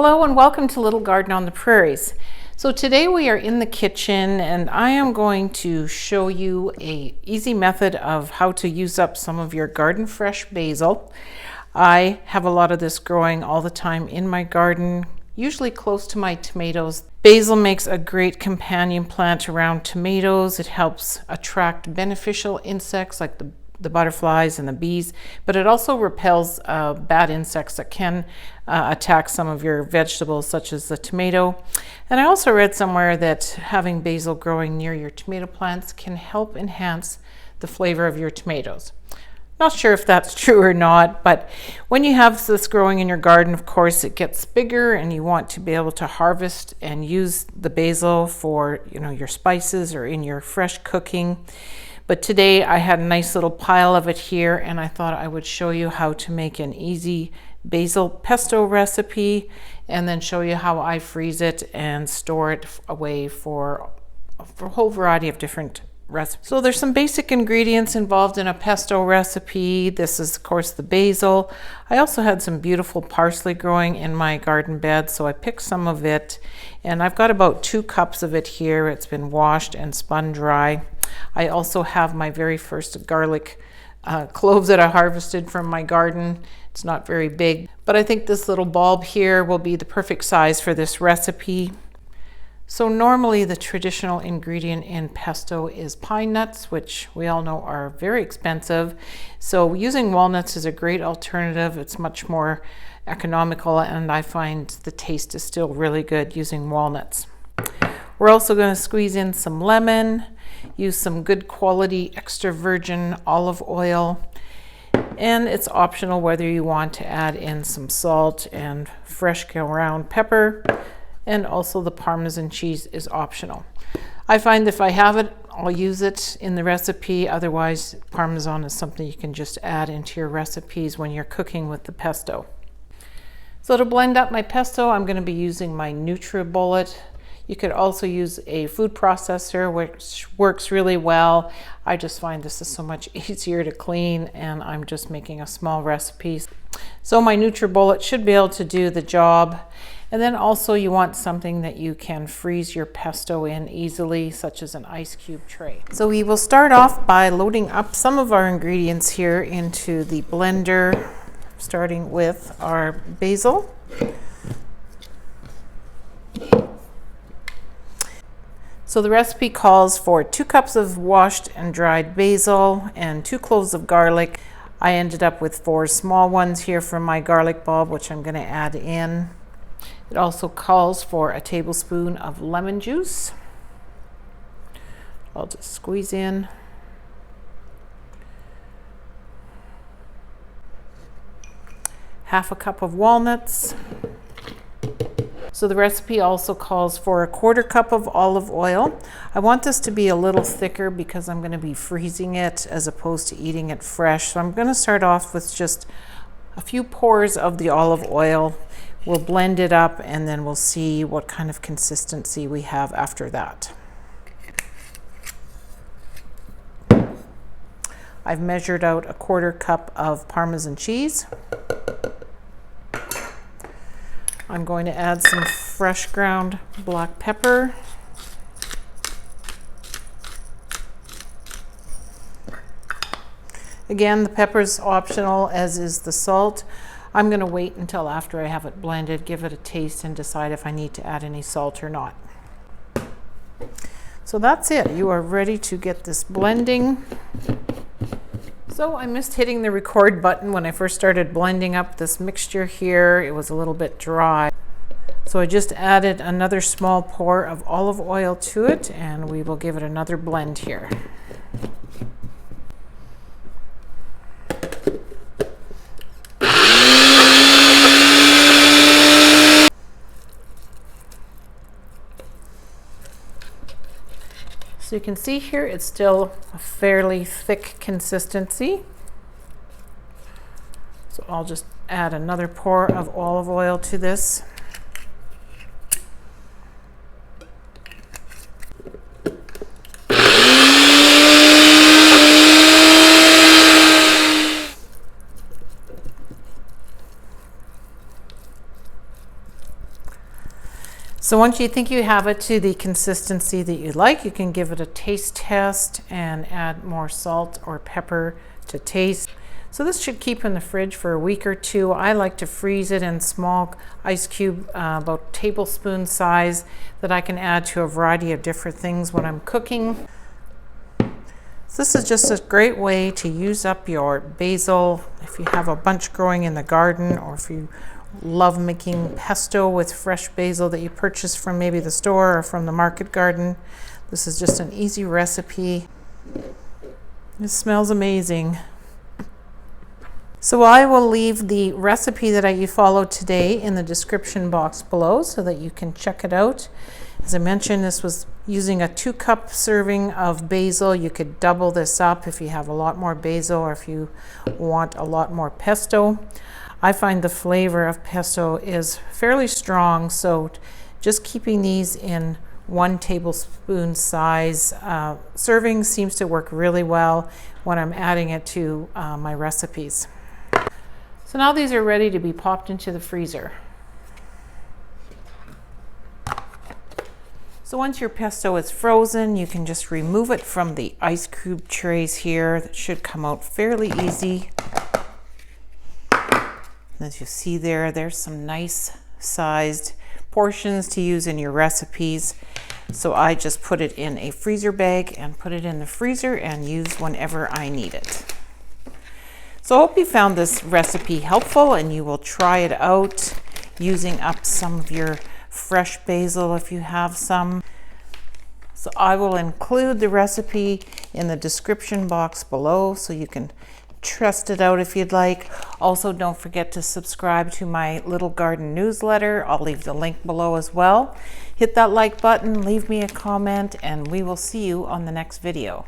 Hello and welcome to Little Garden on the Prairies. So today we are in the kitchen and I am going to show you an easy method of how to use up some of your garden fresh basil. I have a lot of this growing all the time in my garden, usually close to my tomatoes. Basil makes a great companion plant around tomatoes. It helps attract beneficial insects like the butterflies and the bees, but it also repels bad insects that can attack some of your vegetables such as the tomato. And I also read somewhere that having basil growing near your tomato plants can help enhance the flavor of your tomatoes. Not sure if that's true or not, but when you have this growing in your garden, of course, it gets bigger and you want to be able to harvest and use the basil for, your spices or in your fresh cooking. But today I had a nice little pile of it here and I thought I would show you how to make an easy basil pesto recipe and then show you how I freeze it and store it away for a whole variety of different recipes. So there's some basic ingredients involved in a pesto recipe. This is of course the basil. I also had some beautiful parsley growing in my garden bed, so I picked some of it and I've got about 2 cups of it here. It's been washed and spun dry. I also have my very first garlic cloves that I harvested from my garden. It's not very big, but I think this little bulb here will be the perfect size for this recipe. So normally the traditional ingredient in pesto is pine nuts, which we all know are very expensive. So using walnuts is a great alternative. It's much more economical and I find the taste is still really good using walnuts. We're also going to squeeze in some lemon, use some good quality extra virgin olive oil, and it's optional whether you want to add in some salt and fresh ground pepper, and also the Parmesan cheese is optional. I find if I have it, I'll use it in the recipe. Otherwise, Parmesan is something you can just add into your recipes when you're cooking with the pesto. So to blend up my pesto, I'm going to be using my NutriBullet. You could also use a food processor, which works really well. I just find this is so much easier to clean and I'm just making a small recipe. So my NutriBullet should be able to do the job. And then also you want something that you can freeze your pesto in easily, such as an ice cube tray. So we will start off by loading up some of our ingredients here into the blender, starting with our basil. So the recipe calls for 2 cups of washed and dried basil and 2 cloves of garlic. I ended up with 4 small ones here from my garlic bulb, which I'm going to add in. It also calls for a tablespoon of lemon juice. I'll just squeeze in. Half a cup of walnuts. So the recipe also calls for a 1/4 cup of olive oil. I want this to be a little thicker because I'm going to be freezing it as opposed to eating it fresh. So I'm going to start off with just a few pours of the olive oil. We'll blend it up and then we'll see what kind of consistency we have after that. I've measured out a 1/4 cup of Parmesan cheese. I'm going to add some fresh ground black pepper. Again, the pepper is optional, as is the salt. I'm going to wait until after I have it blended, give it a taste, and decide if I need to add any salt or not. So that's it. You are ready to get this blending. So I missed hitting the record button when I first started blending up this mixture here. It was a little bit dry. So I just added another small pour of olive oil to it and we will give it another blend here. So you can see here it's still a fairly thick consistency. So I'll just add another pour of olive oil to this. So once you think you have it to the consistency that you like, you can give it a taste test and add more salt or pepper to taste. So this should keep in the fridge for a week or two. I like to freeze it in small ice cube, about tablespoon size, that I can add to a variety of different things when I'm cooking. So this is just a great way to use up your basil if you have a bunch growing in the garden, or if you love making pesto with fresh basil that you purchase from maybe the store or from the market garden. This is just an easy recipe. It smells amazing. So I will leave the recipe that I followed today in the description box below so that you can check it out. As I mentioned, this was using a 2-cup serving of basil. You could double this up if you have a lot more basil or if you want a lot more pesto. I find the flavor of pesto is fairly strong, so just keeping these in 1 tablespoon size serving seems to work really well when I'm adding it to my recipes. So now these are ready to be popped into the freezer. So once your pesto is frozen, you can just remove it from the ice cube trays here. That should come out fairly easy. As you see there's some nice sized portions to use in your recipes. So I just put it in a freezer bag and put it in the freezer and use whenever I need it. So I hope you found this recipe helpful and you will try it out using up some of your fresh basil if you have some. So I will include the recipe in the description box below so you can test it out if you'd like. Also, don't forget to subscribe to my little garden newsletter. I'll leave the link below as well. Hit that like button, leave me a comment, and we will see you on the next video.